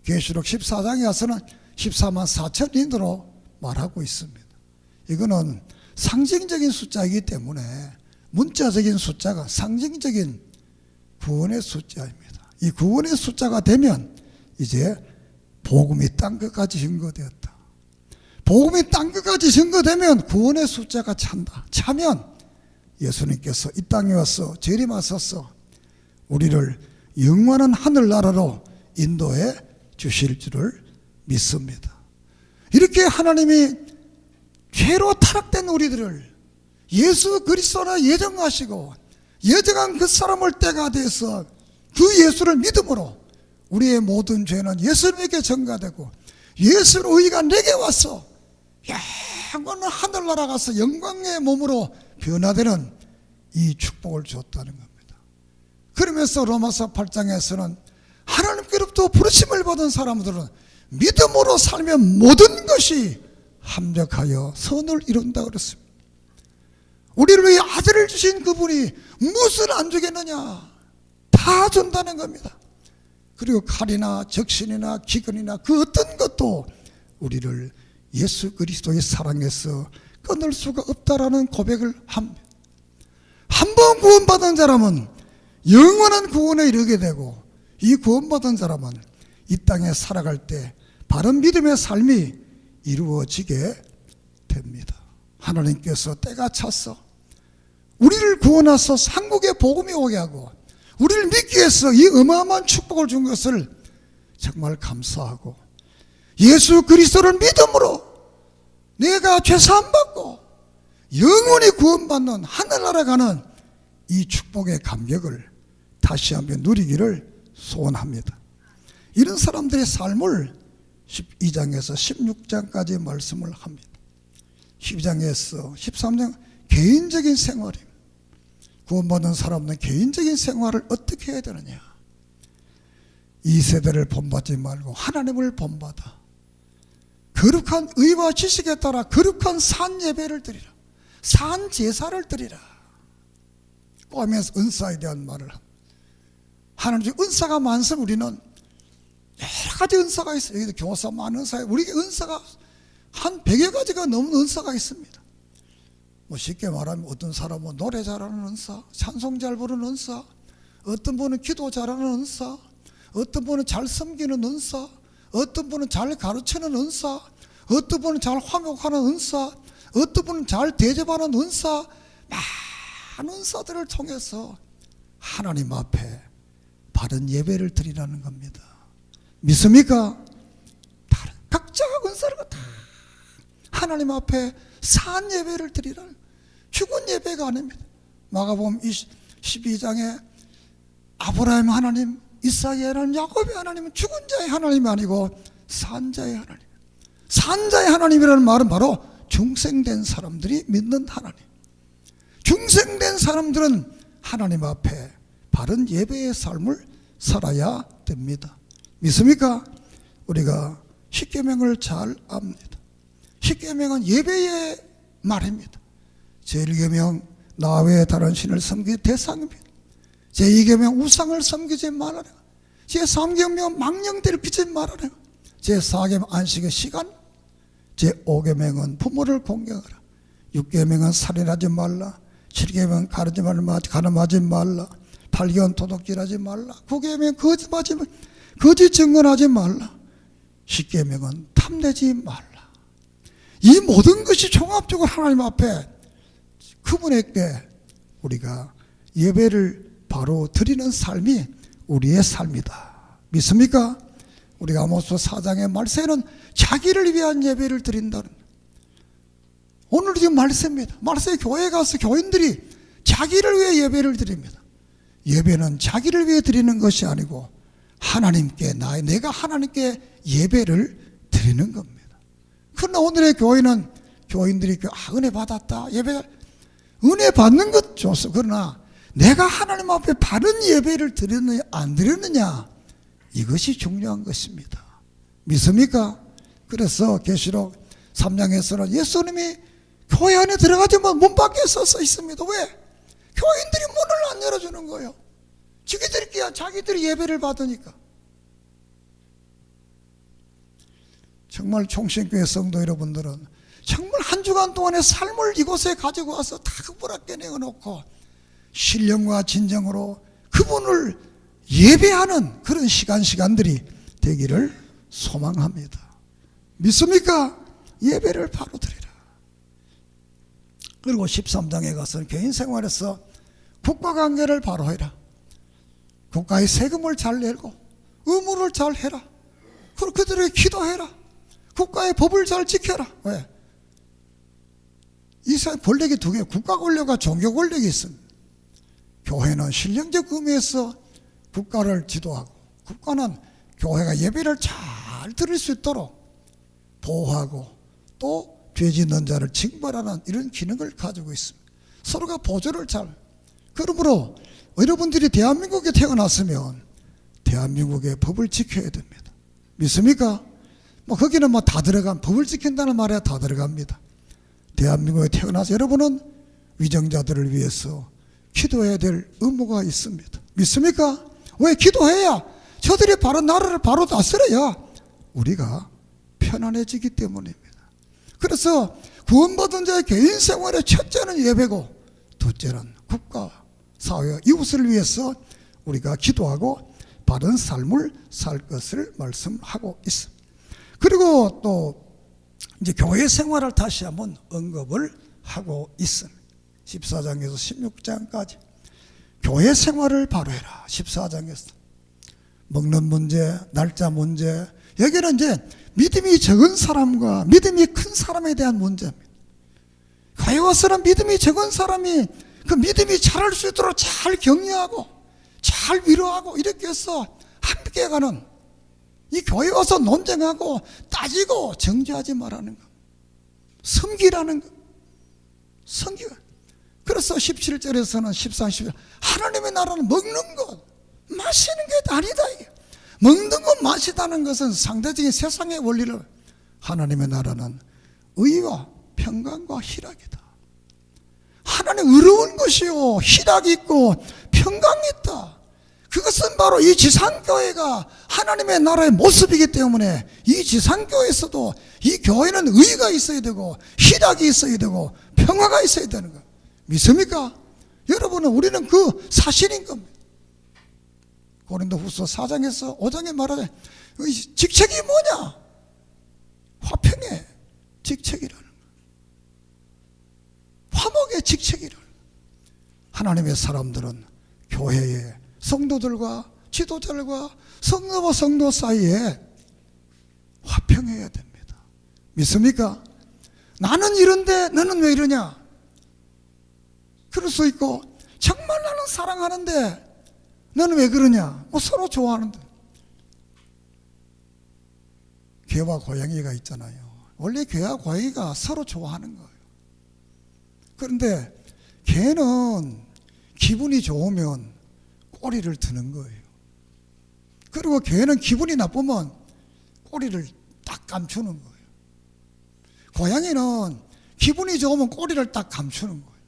Speaker 1: 계시록 14장에 와서는 14만 4천인으로 말하고 있습니다. 이거는 상징적인 숫자이기 때문에 문자적인 숫자가 상징적인 구원의 숫자입니다. 이 구원의 숫자가 되면 이제 복음이 땅 끝까지 증거되었다. 복음이 땅 끝까지 증거되면 구원의 숫자가 찬다. 차면 예수님께서 이 땅에 와서 재림하셔서 우리를 영원한 하늘나라로 인도해 주실 줄을 믿습니다. 이렇게 하나님이 죄로 타락된 우리들을 예수 그리스도나 예정하시고, 예정한 그 사람을 때가 돼서 그 예수를 믿음으로 우리의 모든 죄는 예수님에게 전가되고, 예수의 의가 내게 와서 영원한 하늘나라 가서 영광의 몸으로 변화되는 이 축복을 줬다는 겁니다. 그러면서 로마서 8장에서는 하나님께로부터 부르심을 받은 사람들은 믿음으로 살면 모든 것이 합력하여 선을 이룬다 그랬습니다. 우리를 위해 아들을 주신 그분이 무엇을 안 주겠느냐? 다 준다는 겁니다. 그리고 칼이나 적신이나 기근이나 그 어떤 것도 우리를 예수 그리스도의 사랑에서 끊을 수가 없다라는 고백을 합니다. 한 번 구원받은 사람은 영원한 구원에 이르게 되고, 이 구원받은 사람은 이 땅에 살아갈 때 바른 믿음의 삶이 이루어지게 됩니다. 하나님께서 때가 차서 우리를 구원하셔 한국에 복음이 오게 하고 우리를 믿기 위해서 이 어마어마한 축복을 준 것을 정말 감사하고, 예수 그리스도를 믿음으로 내가 죄사함 받고 영원히 구원받는 하늘나라 가는 이 축복의 감격을 다시 한번 누리기를 소원합니다. 이런 사람들의 삶을 12장에서 16장까지 말씀을 합니다. 12장에서 13장 개인적인 생활입니다. 구원받은 사람은 개인적인 생활을 어떻게 해야 되느냐? 이 세대를 본받지 말고 하나님을 본받아 거룩한 의와 지식에 따라 거룩한 산 예배를 드리라, 산 제사를 드리라 고 하면서 은사에 대한 말을 합니다. 하나님 은사가 많으면 우리는 여러 가지 은사가 있어요. 여기도 교사 많은 은사에 우리에게 은사가 한 100여 가지가 넘는 은사가 있습니다. 뭐 쉽게 말하면 어떤 사람은 노래 잘하는 은사, 찬송 잘 부르는 은사, 어떤 분은 기도 잘하는 은사, 어떤 분은 잘 섬기는 은사, 어떤 분은 잘 가르치는 은사, 어떤 분은 잘 화목하는 은사, 어떤 분은 잘 대접하는 은사, 많은 은사들을 통해서 하나님 앞에 바른 예배를 드리라는 겁니다. 믿습니까? 다른 각자 은사를 다 하나님 앞에 산 예배를 드리라는, 죽은 예배가 아닙니다. 마가복음 12장에 아브라함 하나님, 이삭의 하나님, 야곱의 하나님은 죽은 자의 하나님이 아니고 산 자의 하나님. 산 자의 하나님이라는 말은 바로 중생된 사람들이 믿는 하나님. 중생된 사람들은 하나님 앞에 바른 예배의 삶을 살아야 됩니다. 믿습니까? 우리가 십계명을 잘 압니다. 십계명은 예배의 말입니다. 제1계명 나 외에 다른 신을 섬길 대상입니다. 제2계명 우상을 섬기지 말아라. 제3계명 망령들을 빚지 말아라. 제4계명 안식의 시간. 제5계명은 부모를 공경하라. 6계명은 살인하지 말라. 7계명은 가늠하지 말라. 8계명은 도둑질하지 말라. 9계명은 거짓 증언하지 말라. 10계명은 탐내지 말라. 이 모든 것이 종합적으로 하나님 앞에 그분에게 우리가 예배를 바로 드리는 삶이 우리의 삶이다. 믿습니까? 우리가 아모스 4장의 말세는 자기를 위한 예배를 드린다는, 오늘 지금 말세입니다. 말세 교회에 가서 교인들이 자기를 위해 예배를 드립니다. 예배는 자기를 위해 드리는 것이 아니고 하나님께, 내가 하나님께 예배를 드리는 겁니다. 그러나 오늘의 교회는 교인들이 은혜 받았다, 예배, 은혜 받는 것 좋소. 그러나 내가 하나님 앞에 바른 예배를 드렸느냐 안 드렸느냐, 이것이 중요한 것입니다. 믿습니까? 그래서 계시록 3장에서는 예수님이 교회 안에 들어가지만 문 밖에 서 있습니다. 왜? 교인들이 문을 안 열어주는 거예요. 자기들이 예배를 받으니까. 정말 총신교회 성도 여러분들은 정말 한 주간 동안의 삶을 이곳에 가지고 와서 다 그분 앞에 내어놓고 신령과 진정으로 그분을 예배하는 그런 시간들이 되기를 소망합니다. 믿습니까? 예배를 바로 드리라. 그리고 13장에 가서는 개인 생활에서 국가관계를 바로 해라. 국가의 세금을 잘 내고 의무를 잘 해라. 그리고 그들에게 기도해라. 국가의 법을 잘 지켜라. 왜? 이 세상 권력이 두 개예요. 국가 권력과 종교 권력이 있습니다. 교회는 신령적 의미에서 국가를 지도하고, 국가는 교회가 예배를 잘 드릴 수 있도록 보호하고 또 죄 짓는 자를 징벌하는 이런 기능을 가지고 있습니다. 서로가 보조를 잘. 그러므로 여러분들이 대한민국에 태어났으면 대한민국의 법을 지켜야 됩니다. 믿습니까? 거기는 다 법을 지킨다는 말에 다 들어갑니다. 대한민국에 태어나서 여러분은 위정자들을 위해서 기도해야 될 의무가 있습니다. 믿습니까? 왜? 기도해야 저들이 바로 나라를 바로 다스려야 우리가 편안해지기 때문입니다. 그래서 구원받은 자의 개인 생활의 첫째는 예배고, 둘째는 국가, 사회, 이웃을 위해서 우리가 기도하고 바른 삶을 살 것을 말씀하고 있습니다. 그리고 또 이제 교회 생활을 다시 한번 언급을 하고 있습니다. 14장에서 16장까지 교회 생활을 바로 해라. 14장에서 먹는 문제, 날짜 문제, 여기는 이제 믿음이 적은 사람과 믿음이 큰 사람에 대한 문제입니다. 교회 와서는 믿음이 적은 사람이 그 믿음이 자랄 수 있도록 잘 격려하고 잘 위로하고 이렇게 해서 함께 가는, 이 교회 와서 논쟁하고 따지고 정죄하지 말라는 것, 섬기라는 것, 섬기. 그래서 17절에서는 13, 17절 하나님의 나라는 먹는 것, 마시는 게 아니다. 이게 먹는 것, 마시다는 것은 상대적인 세상의 원리를, 하나님의 나라는 의와 평강과 희락이다. 하나님 의로운 것이요 희락이 있고 평강이 있다. 그것은 바로 이 지상교회가 하나님의 나라의 모습이기 때문에 이 지상교회에서도 이 교회는 의가 있어야 되고 희락이 있어야 되고 평화가 있어야 되는 거예요. 믿습니까? 여러분은 우리는 그 사실인 겁니다. 고린도후서 4장에서 5장에 말하자 직책이 뭐냐? 화평의 직책이라는 거예요. 화목의 직책이라는 거예요. 하나님의 사람들은 교회의 성도들과 지도자들과 성도와 성도 사이에 화평해야 됩니다. 믿습니까? 나는 이런데 너는 왜 이러냐? 그럴 수 있고, 정말 나는 사랑하는데 너는 왜 그러냐? 뭐 서로 좋아하는데. 개와 고양이가 있잖아요. 원래 개와 고양이가 서로 좋아하는 거예요. 그런데 개는 기분이 좋으면 꼬리를 드는 거예요. 그리고 개는 기분이 나쁘면 꼬리를 딱 감추는 거예요. 고양이는 기분이 좋으면 꼬리를 딱 감추는 거예요.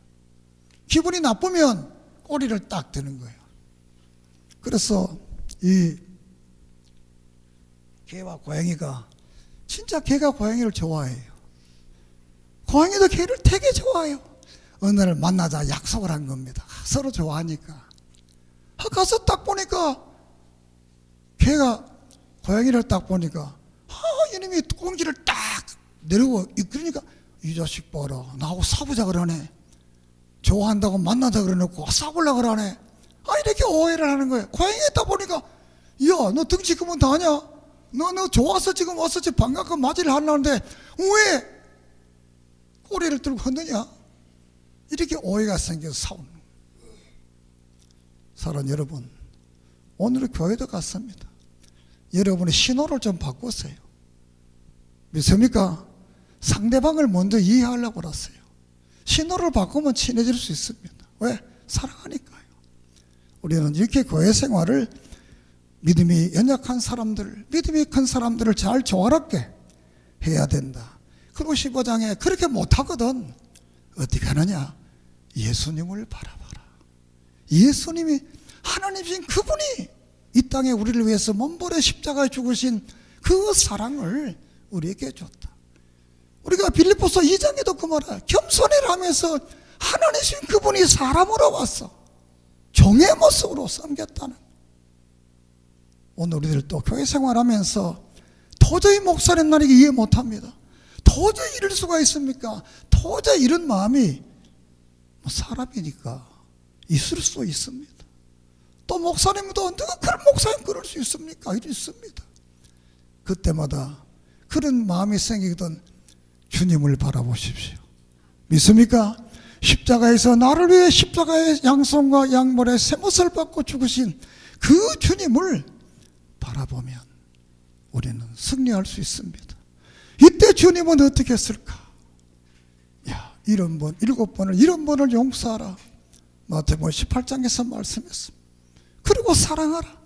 Speaker 1: 기분이 나쁘면 꼬리를 딱 드는 거예요. 그래서 이 개와 고양이가 진짜 개가 고양이를 좋아해요. 고양이도 개를 되게 좋아해요. 어느 날 만나자 약속을 한 겁니다. 서로 좋아하니까. 가서 딱 보니까 개가 고양이를 딱 보니까 이놈이 꽁지를 딱 내리고, 그러니까 이 자식 봐라, 나하고 싸우자 그러네. 좋아한다고 만나자 그래놓고 싸우려고 그러네. 이렇게 오해를 하는 거예요. 고양이에 딱 보니까, 야, 너 덩치 크면 다 하냐? 너 좋아서 지금 왔었지, 반갑고 맞이를 하려는데 왜 꼬리를 들고 흔드냐? 이렇게 오해가 생겨서 싸우는 거예요. 사랑하는 여러분, 오늘은 교회도 같습니다. 여러분의 신호를 좀 바꿨어요. 믿습니까? 상대방을 먼저 이해하려고 그랬어요. 신호를 바꾸면 친해질 수 있습니다. 왜? 사랑하니까요. 우리는 이렇게 교회 생활을 믿음이 연약한 사람들, 믿음이 큰 사람들을 잘 조화롭게 해야 된다. 그리고 15장에 그렇게 못하거든 어떻게 하느냐? 예수님을 바라봐라. 예수님이 하나님이신 그분이 이 땅에 우리를 위해서 몸버려 십자가에 죽으신 그 사랑을 우리에게 줬다. 우리가 빌립보서 2장에도 그 말을 겸손해라 하면서 하나님이신 그분이 사람으로 왔어. 종의 모습으로 섬겼다는. 오늘 우리들 또 교회 생활하면서 도저히 목사님 나는 이해 못합니다. 도저히 이럴 수가 있습니까? 도저히 이런 마음이 사람이니까 있을 수 있습니다. 또 목사님도 누가 그런 목사님 그럴 수 있습니까? 있습니다. 그때마다 그런 마음이 생기거든 주님을 바라보십시오. 믿습니까? 십자가에서 나를 위해 십자가의 양손과 양볼에 쇠못을 받고 죽으신 그 주님을 바라보면 우리는 승리할 수 있습니다. 이때 주님은 어떻게 했을까? 야, 7번을 용서하라. 마태복음 18장에서 말씀했습니다. 그리고 사랑하라.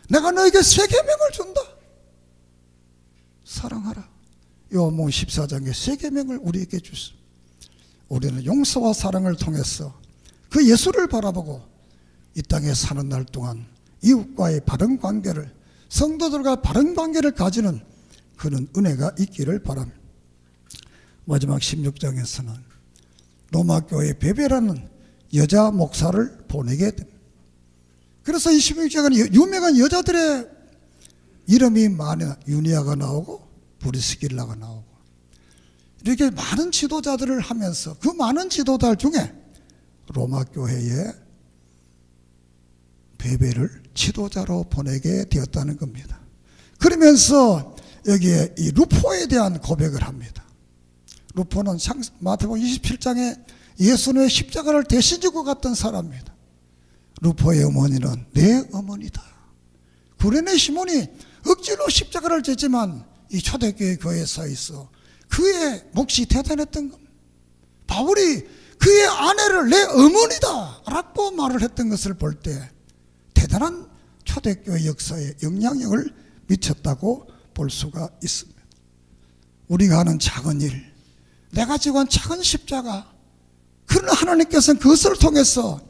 Speaker 1: 내가 너에게 새 계명을 준다. 사랑하라. 요한복음 14장에 새 계명을 우리에게 주십니다. 우리는 용서와 사랑을 통해서 그 예수를 바라보고 이 땅에 사는 날 동안 이웃과의 바른 관계를, 성도들과 바른 관계를 가지는 그런 은혜가 있기를 바랍니다. 마지막 16장에서는 로마교회 베베라는 여자 목사를 보내게 됩니다. 그래서 이 16장은 유명한 여자들의 이름이 많아요. 유니아가 나오고 브리스길라가 나오고 이렇게 많은 지도자들을 하면서 그 많은 지도자들 중에 로마교회에 베베를 지도자로 보내게 되었다는 겁니다. 그러면서 여기에 이 루포에 대한 고백을 합니다. 루포는 마태복음 27장에 예수님의 십자가를 대신 지고 갔던 사람입니다. 루포의 어머니는 내 어머니다. 구레네 시몬이 억지로 십자가를 졌지만 이 초대교회 교회에 있어 그의 몫이 대단했던 겁니다. 바울이 그의 아내를 내 어머니다 라고 말을 했던 것을 볼 때 대단한 초대교회 역사에 영향력을 미쳤다고 볼 수가 있습니다. 우리가 하는 작은 일, 내가 지고 한 작은 십자가, 그러나 하나님께서는 그것을 통해서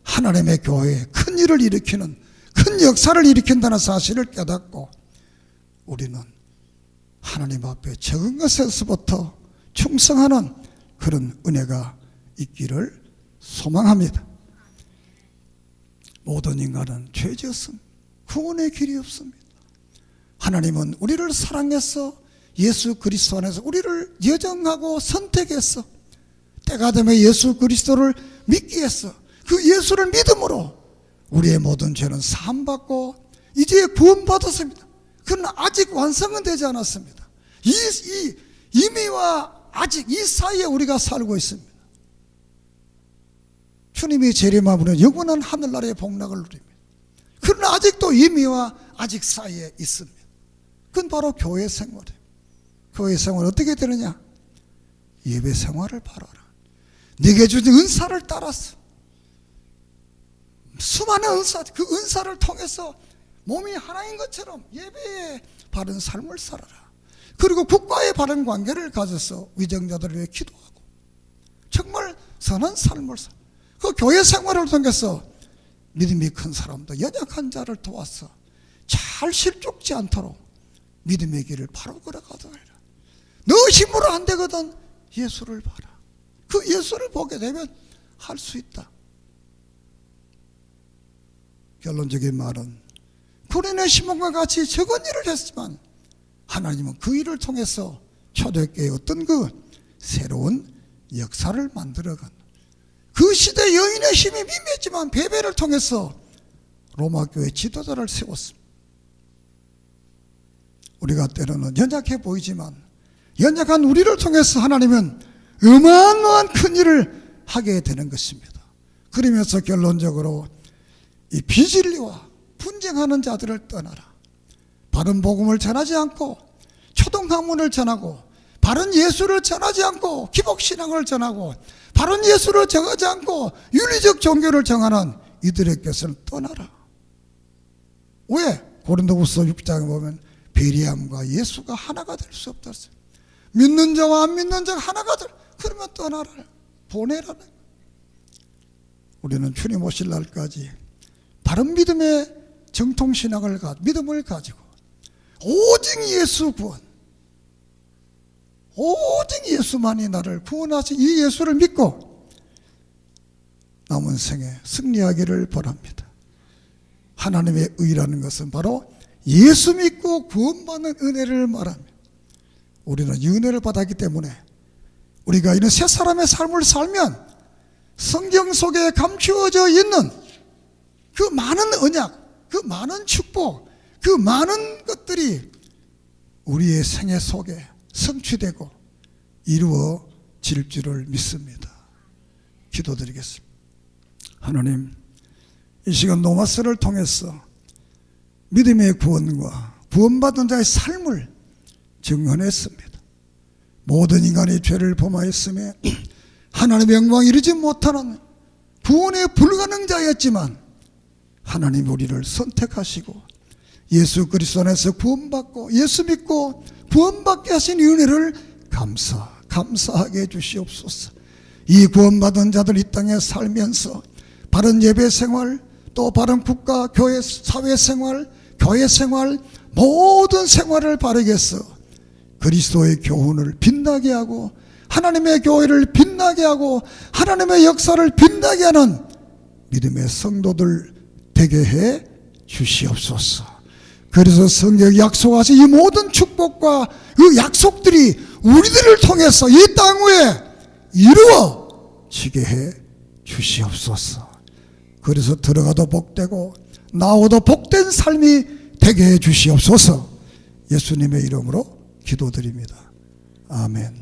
Speaker 1: 하나님의 교회에 큰 일을 일으키는, 큰 역사를 일으킨다는 사실을 깨닫고 우리는 하나님 앞에 적은 것에서부터 충성하는 그런 은혜가 있기를 소망합니다. 모든 인간은 죄지었습니다. 구원의 길이 없습니다. 하나님은 우리를 사랑해서 예수 그리스도 안에서 우리를 예정하고 선택해서 때가 되면 예수 그리스도를 믿기 위해서 그 예수를 믿음으로 우리의 모든 죄는 사함받고 이제 구원받았습니다. 그러나 아직 완성은 되지 않았습니다. 이 이미와 아직 이 사이에 우리가 살고 있습니다. 주님이 재림하면 영원한 하늘나라의 복락을 누립니다. 그러나 아직도 이미와 아직 사이에 있습니다. 그건 바로 교회 생활이에요. 교회 생활 어떻게 되느냐? 예배 생활을 바라라. 네게 주신 은사를 따라서 수많은 은사, 그 은사를 통해서 몸이 하나인 것처럼 예배의 바른 삶을 살아라. 그리고 국가의 바른 관계를 가져서 위정자들을 위해 기도하고 정말 선한 삶을 살아. 그 교회 생활을 통해서 믿음이 큰 사람도 연약한 자를 도와서 잘 실족지 않도록 믿음의 길을 바로 걸어가도록 해라. 너 힘으로 안 되거든 예수를 봐라. 그 예수를 보게 되면 할 수 있다. 결론적인 말은 구린의 시몬과 같이 적은 일을 했지만 하나님은 그 일을 통해서 초대교회의 어떤 그 새로운 역사를 만들어간 그 시대 여인의 힘이 미미했지만 베베를 통해서 로마교회 지도자를 세웠습니다. 우리가 때로는 연약해 보이지만 연약한 우리를 통해서 하나님은 어마어마한 큰 일을 하게 되는 것입니다. 그러면서 결론적으로 이 비진리와 분쟁하는 자들을 떠나라. 바른 복음을 전하지 않고 초등학문을 전하고 바른 예수를 전하지 않고 기복신앙을 전하고 바른 예수를 정하지 않고 윤리적 종교를 정하는 이들의 것을 떠나라. 왜? 고린도후서 6장에 보면 베리암과 예수가 하나가 될 수 없다. 믿는 자와 안 믿는 자가 하나가 될. 그러면 떠나라. 보내라. 우리는 주님 오실 날까지 바른 믿음의 정통신앙을 믿음을 가지고 오직 예수 구원, 오직 예수만이 나를 구원하신 이 예수를 믿고 남은 생에 승리하기를 바랍니다. 하나님의 의라는 것은 바로 예수 믿고 구원받는 은혜를 말합니다. 우리는 이 은혜를 받았기 때문에 우리가 이런 새 사람의 삶을 살면 성경 속에 감추어져 있는 그 많은 언약, 그 많은 축복, 그 많은 것들이 우리의 생애 속에 성취되고 이루어질 줄을 믿습니다. 기도드리겠습니다. 하나님, 이 시간 노마스를 통해서 믿음의 구원과 구원받은 자의 삶을 증언했습니다. 모든 인간이 죄를 범하였으며 하나님의 영광 이루지 못하는 구원의 불가능자였지만 하나님 우리를 선택하시고 예수 그리스도 안에서 구원받고 예수 믿고 구원받게 하신 은혜를 감사하게 해주시옵소서. 이 구원받은 자들 이 땅에 살면서 바른 예배 생활, 또 바른 국가, 교회, 사회 생활, 교회 생활, 모든 생활을 바르게 해서 그리스도의 교훈을 빛나게 하고 하나님의 교회를 빛나게 하고 하나님의 역사를 빛나게 하는 믿음의 성도들 되게 해 주시옵소서. 그래서 성경이 약속하신 이 모든 축복과 그 약속들이 우리들을 통해서 이 땅 위에 이루어지게 해 주시옵소서. 그래서 들어가도 복되고 나오도 복된 삶이 되게 해 주시옵소서. 예수님의 이름으로 기도드립니다. 아멘.